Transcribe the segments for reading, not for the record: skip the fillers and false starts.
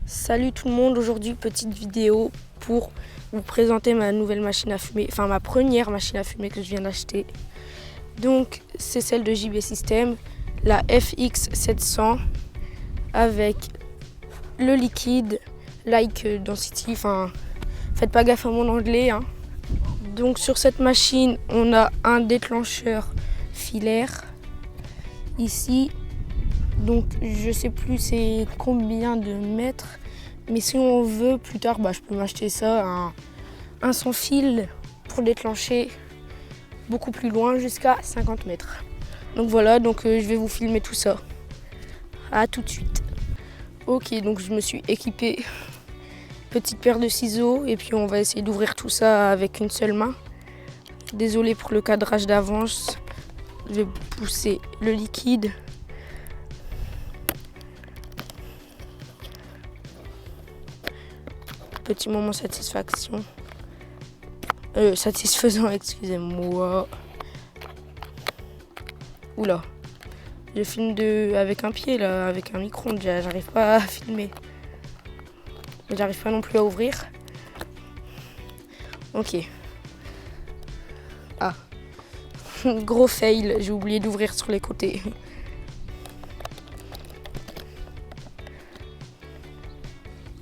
Salut tout le monde, aujourd'hui petite vidéo pour vous présenter ma nouvelle machine à fumer, enfin ma première machine à fumer que je viens d'acheter. Donc c'est celle de JB System, la FX700 avec le liquide, like density, enfin faites pas gaffe à mon anglais. Donc sur cette machine on a un déclencheur filaire ici. Donc je sais plus c'est combien de mètres, mais si on veut plus tard, je peux m'acheter ça, un sans fil pour déclencher beaucoup plus loin jusqu'à 50 mètres. Donc voilà, je vais vous filmer tout ça. À tout de suite. Ok, donc je me suis équipée, petite paire de ciseaux et puis on va essayer d'ouvrir tout ça avec une seule main. Désolé pour le cadrage d'avance, je vais pousser le liquide. Petit moment satisfaction. Satisfaisant, excusez-moi. Oula. Je filme avec un pied là, avec un micro, j'arrive pas à filmer. J'arrive pas non plus à ouvrir. Ok. Ah. Gros fail, j'ai oublié d'ouvrir sur les côtés.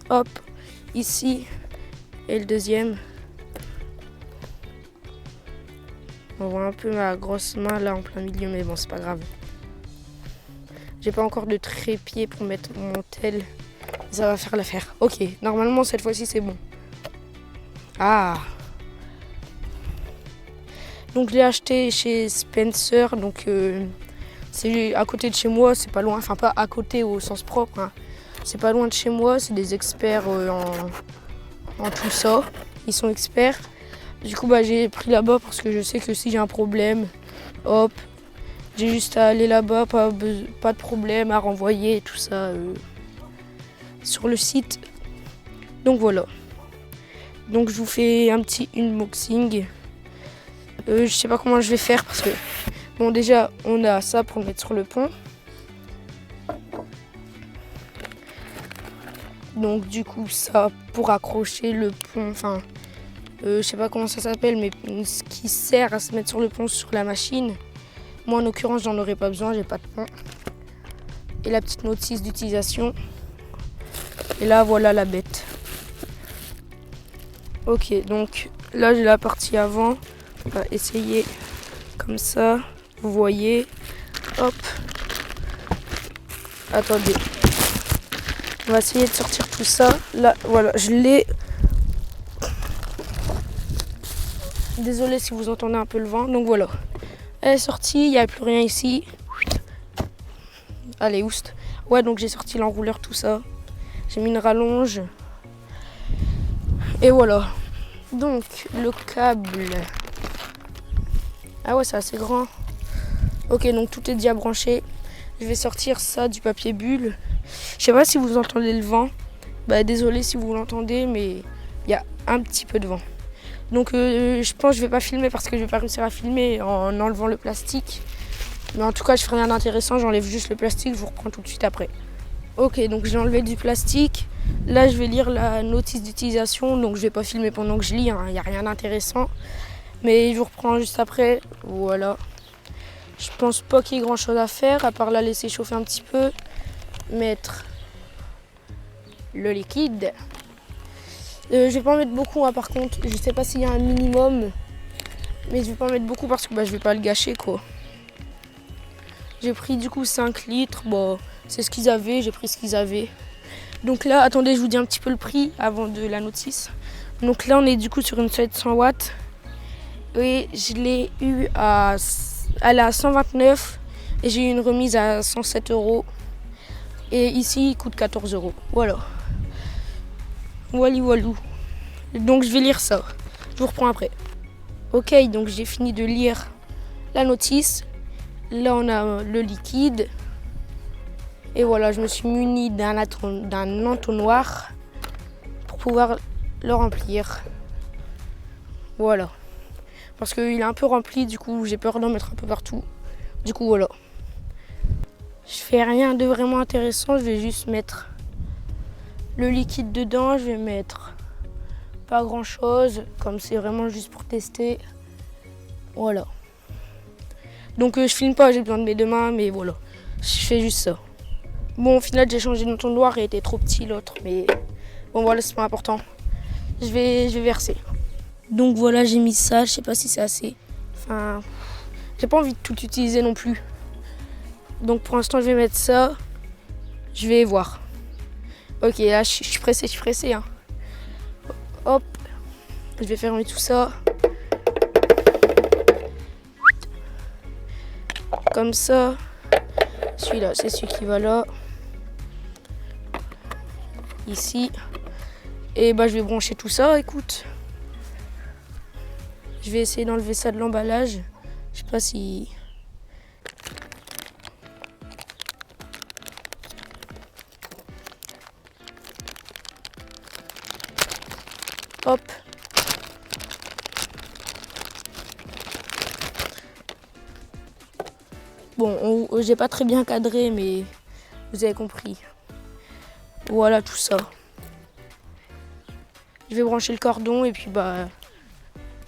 Hop. Ici, et le deuxième. On voit un peu ma grosse main là en plein milieu, mais bon, c'est pas grave. J'ai pas encore de trépied pour mettre mon tel. Ça va faire l'affaire. Ok, normalement cette fois-ci c'est bon. Ah. Donc je l'ai acheté chez Spencer, donc c'est à côté de chez moi, c'est pas loin, enfin pas à côté au sens propre. C'est pas loin de chez moi, c'est des experts en tout ça. Ils sont experts. Du coup, j'ai pris là-bas parce que je sais que si j'ai un problème, hop, j'ai juste à aller là-bas, pas de problème à renvoyer tout ça sur le site. Donc voilà. Donc je vous fais un petit unboxing. Je sais pas comment je vais faire parce que, bon, déjà, on a ça pour le mettre sur le pont. Donc du coup ça pour accrocher le pont, enfin je sais pas comment ça s'appelle, mais ce qui sert à se mettre sur le pont sur la machine. Moi en l'occurrence j'en aurais pas besoin, j'ai pas de pont. Et la petite notice d'utilisation. Et là voilà la bête. Ok, donc là j'ai la partie avant. On va essayer comme ça. Vous voyez. Hop. Attendez. On va essayer de sortir tout ça. Là, voilà, je l'ai. Désolé si vous entendez un peu le vent. Donc voilà. Elle est sortie, il n'y a plus rien ici. Allez, oust. Ouais, donc j'ai sorti l'enrouleur, tout ça. J'ai mis une rallonge. Et voilà. Donc, le câble. Ah ouais, c'est assez grand. Ok, donc tout est déjà branché. Je vais sortir ça du papier bulle. Je sais pas si vous entendez le vent. Désolé si vous l'entendez, mais il y a un petit peu de vent. Donc je pense que je vais pas filmer parce que je vais pas réussir à filmer en enlevant le plastique. Mais en tout cas, je ferai rien d'intéressant, j'enlève juste le plastique, je vous reprends tout de suite après. Ok, donc j'ai enlevé du plastique. Là, je vais lire la notice d'utilisation, donc je vais pas filmer pendant que je lis, il n'y a rien d'intéressant. Mais je vous reprends juste après. Voilà. Je pense pas qu'il y ait grand chose à faire, à part la laisser chauffer un petit peu. Mettre le liquide. Je vais pas en mettre beaucoup par contre. Je sais pas s'il y a un minimum. Mais je vais pas en mettre beaucoup parce que je vais pas le gâcher quoi. J'ai pris du coup 5 litres. Bon, c'est ce qu'ils avaient, j'ai pris ce qu'ils avaient. Donc là, attendez, je vous dis un petit peu le prix avant de la notice. Donc là, on est du coup sur une 700 watts. Et je l'ai eu elle est à 129 et j'ai eu une remise à 107 €. Et ici, il coûte 14 €. Voilà. Walou. Donc je vais lire ça. Je vous reprends après. Ok, donc j'ai fini de lire la notice. Là, on a le liquide. Et voilà, je me suis munie d'un entonnoir pour pouvoir le remplir. Voilà. Parce qu'il est un peu rempli, du coup, j'ai peur d'en mettre un peu partout. Du coup, voilà. Je fais rien de vraiment intéressant, je vais juste mettre Le liquide dedans, je vais mettre pas grand chose, comme c'est vraiment juste pour tester. Voilà. Donc je filme pas, j'ai besoin de mes deux mains, mais voilà. Je fais juste ça. Bon, au final, j'ai changé d'entonnoir et il était trop petit l'autre, mais bon, voilà, c'est pas important. Je vais verser. Donc voilà, j'ai mis ça, je sais pas si c'est assez. Enfin, j'ai pas envie de tout utiliser non plus. Donc pour l'instant, je vais mettre ça. Je vais voir. Ok, là, je suis pressé, hein. Hop, je vais fermer tout ça. Comme ça. Celui-là, c'est celui qui va là. Ici. Et bah, je vais brancher tout ça, écoute. Je vais essayer d'enlever ça de l'emballage. Je sais pas si... Hop. Bon, j'ai pas très bien cadré, mais vous avez compris. Voilà tout ça. Je vais brancher le cordon et puis bah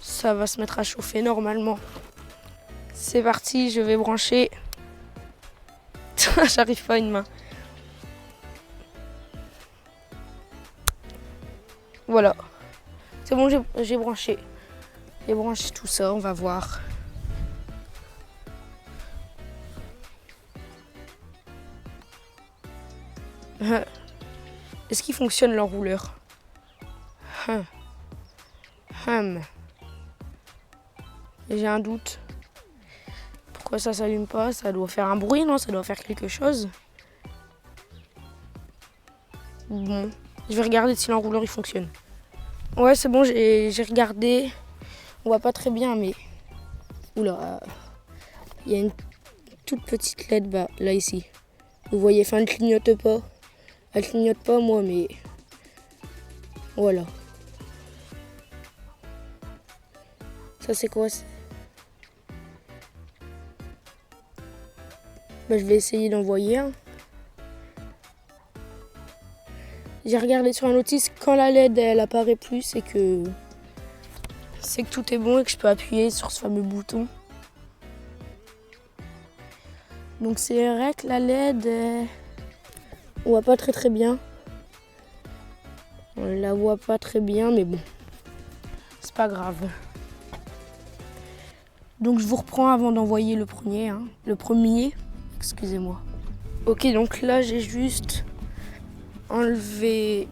ça va se mettre à chauffer normalement. C'est parti, je vais brancher. J'arrive pas à une main. Voilà. C'est bon, j'ai branché. J'ai branché tout ça, on va voir. Est-ce qu'il fonctionne l'enrouleur? J'ai un doute. Pourquoi ça s'allume pas? Ça doit faire un bruit, non? Ça doit faire quelque chose. Bon, je vais regarder si l'enrouleur il fonctionne. Ouais, c'est bon, j'ai regardé. On voit pas très bien, mais... Oula, il y a une toute petite LED là ici. Vous voyez, enfin, elle clignote pas. Elle clignote pas, moi, mais... Voilà. Ça, c'est quoi? Bah, je vais essayer d'envoyer un. J'ai regardé sur la notice, quand la LED elle apparaît plus, c'est que tout est bon et que je peux appuyer sur ce fameux bouton. Donc c'est vrai que la LED, on voit pas très bien. On la voit pas très bien, mais bon, c'est pas grave. Donc je vous reprends avant d'envoyer le premier, hein. Le premier, excusez-moi. Ok, donc là j'ai juste enlevé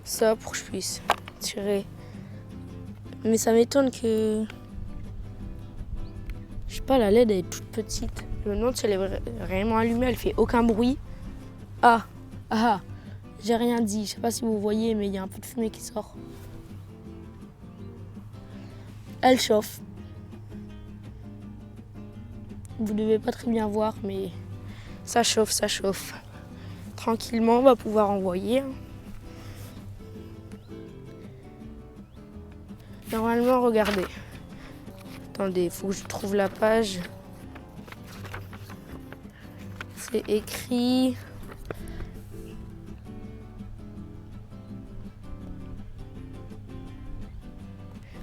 ça pour que je puisse tirer. Mais ça m'étonne que... Je sais pas, la LED elle est toute petite. Je me demande si elle est réellement allumée, elle fait aucun bruit. Ah, j'ai rien dit. Je sais pas si vous voyez, mais il y a un peu de fumée qui sort. Elle chauffe. Vous devez pas très bien voir, mais ça chauffe. Tranquillement, on va pouvoir envoyer. Normalement, regardez. Attendez, il faut que je trouve la page. C'est écrit...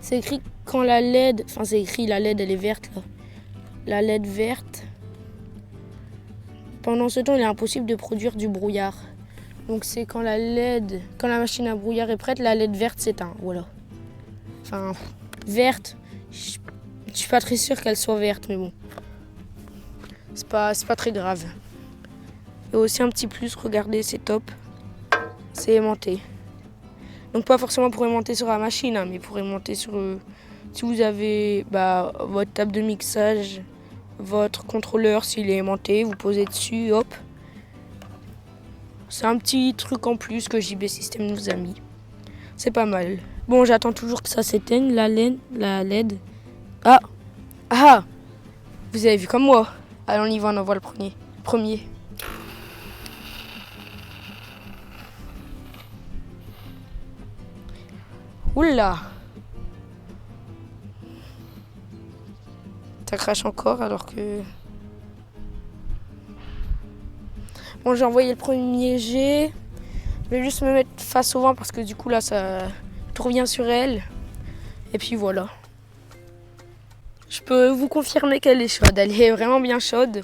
C'est écrit quand la LED... Enfin, c'est écrit la LED, elle est verte, là. La LED verte. Pendant ce temps, il est impossible de produire du brouillard. Donc, c'est quand la LED... Quand la machine à brouillard est prête, la LED verte s'éteint. Voilà. Enfin, verte... Je suis pas très sûre qu'elle soit verte, mais bon. C'est pas très grave. Et aussi un petit plus, regardez, c'est top. C'est aimanté. Donc pas forcément pour aimanter sur la machine, hein, mais pour aimanter sur... si vous avez votre table de mixage, votre contrôleur, s'il est aimanté, vous posez dessus, hop. C'est un petit truc en plus que JB System nous a mis. C'est pas mal. Bon, j'attends toujours que ça s'éteigne, la LED. Ah, vous avez vu comme moi. Allez, on y va, on envoie le premier. Oula. Ça crache encore alors que... Bon, j'ai envoyé le premier jet. Je vais juste me mettre face au vent parce que du coup là ça tout revient sur elle. Et puis voilà. Je peux vous confirmer qu'elle est chaude. Elle est vraiment bien chaude.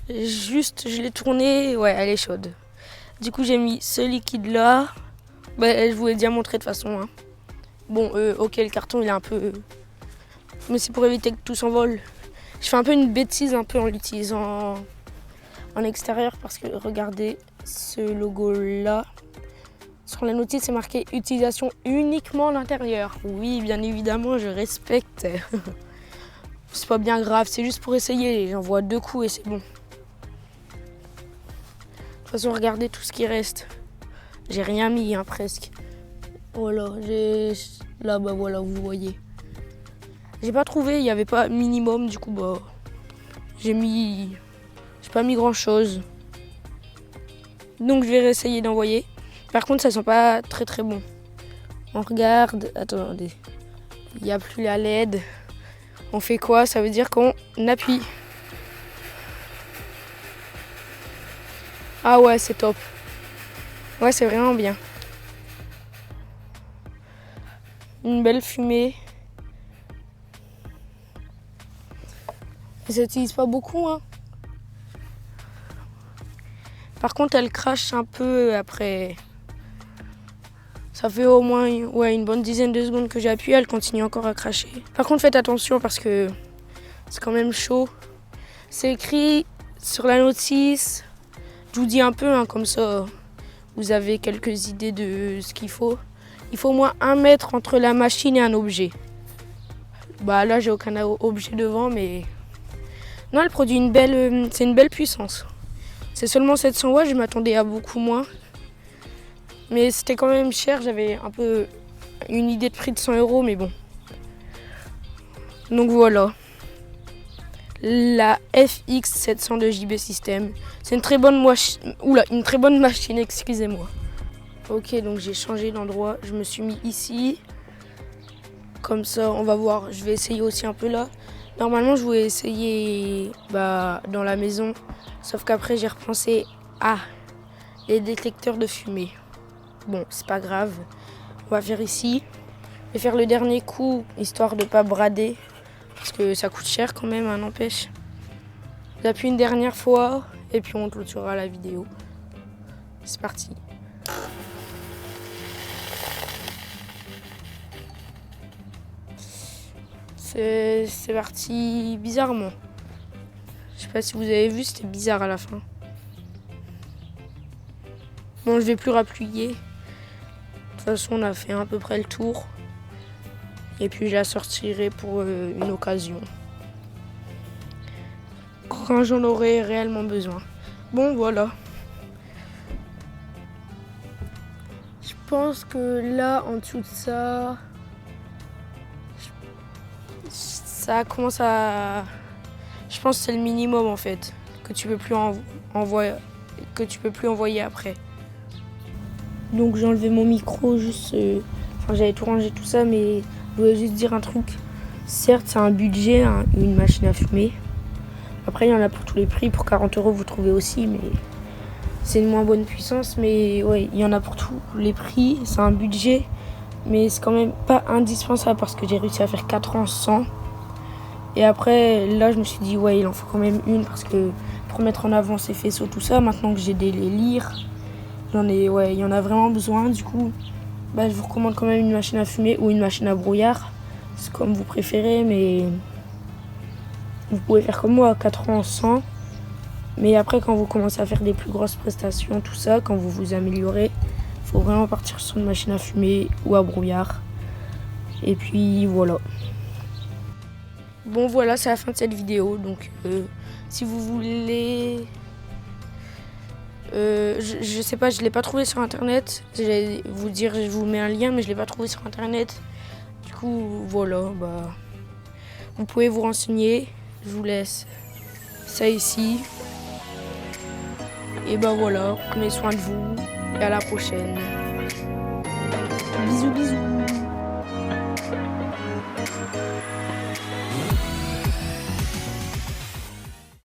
Juste je l'ai tournée, ouais elle est chaude. Du coup j'ai mis ce liquide là. Je vous l'ai déjà montré de toute façon. Hein. Bon ok le carton il est un peu... Mais c'est pour éviter que tout s'envole. Je fais un peu une bêtise un peu en l'utilisant en extérieur parce que regardez ce logo là. Sur la notice c'est marqué utilisation uniquement à l'intérieur. Oui bien évidemment je respecte. C'est pas bien grave, c'est juste pour essayer. J'envoie 2 coups et c'est bon. De toute façon regardez tout ce qui reste. J'ai rien mis hein, presque. Voilà, là bah voilà vous voyez. J'ai pas trouvé, il n'y avait pas minimum du coup bah j'ai pas mis grand chose. Donc je vais réessayer d'envoyer. Par contre ça sent pas très très bon. On regarde, attendez. Il n'y a plus la LED. On fait quoi? Ça veut dire qu'on appuie. Ah ouais c'est top. Ouais c'est vraiment bien. Une belle fumée. Ça n'utilise pas beaucoup hein. Par contre elle crache un peu après. Ça fait au moins une bonne dizaine de secondes que j'ai appuyé, elle continue encore à cracher. Par contre faites attention parce que c'est quand même chaud. C'est écrit sur la notice. Je vous dis un peu hein, comme ça vous avez quelques idées de ce qu'il faut. Il faut au moins 1 mètre entre la machine et un objet. Bah là j'ai aucun objet devant mais... Non elle produit c'est une belle puissance. C'est seulement 700 watts, je m'attendais à beaucoup moins. Mais c'était quand même cher, j'avais un peu une idée de prix de 100 € mais bon. Donc voilà. La FX700 de JB System. C'est une très bonne machine, excusez-moi. Ok, donc j'ai changé d'endroit. Je me suis mis ici. Comme ça, on va voir. Je vais essayer aussi un peu là. Normalement, je voulais essayer dans la maison. Sauf qu'après, j'ai repensé à les détecteurs de fumée. Bon, c'est pas grave. On va faire ici. Je vais faire le dernier coup, histoire de pas brader. Parce que ça coûte cher quand même, hein, n'empêche. J'appuie une dernière fois et puis on clôturera la vidéo. C'est parti. C'est parti bizarrement. Je sais pas si vous avez vu, c'était bizarre à la fin. Bon, je vais plus rappuyer. De toute façon, on a fait à peu près le tour. Et puis je la sortirai pour une occasion. Quand j'en aurai réellement besoin. Bon, voilà. Je pense que là, en dessous de ça... Ça commence à... Je pense que c'est le minimum en fait. Que tu peux plus envoyer après. Donc j'ai enlevé mon micro juste... j'avais tout rangé tout ça, mais je voulais juste dire un truc. Certes, c'est un budget, hein, une machine à fumer. Après, il y en a pour tous les prix. Pour 40 € vous trouvez aussi, mais c'est une moins bonne puissance. Mais ouais, il y en a pour tous les prix. C'est un budget, mais c'est quand même pas indispensable parce que j'ai réussi à faire 4 ans sans. Et après, là, je me suis dit, ouais, il en faut quand même une parce que pour mettre en avant ses faisceaux, tout ça, maintenant que j'ai des lyres, il y en a vraiment besoin. Du coup, je vous recommande quand même une machine à fumer ou une machine à brouillard. C'est comme vous préférez, mais vous pouvez faire comme moi, 4 ans sans. Mais après, quand vous commencez à faire des plus grosses prestations, tout ça, quand vous vous améliorez, il faut vraiment partir sur une machine à fumer ou à brouillard. Et puis, voilà. Bon, voilà, c'est la fin de cette vidéo. Donc, si vous voulez... je sais pas, je l'ai pas trouvé sur internet. J'allais vous dire, je vous mets un lien, mais je l'ai pas trouvé sur internet. Du coup, voilà, vous pouvez vous renseigner. Je vous laisse ça ici. Et voilà, prenez soin de vous et à la prochaine.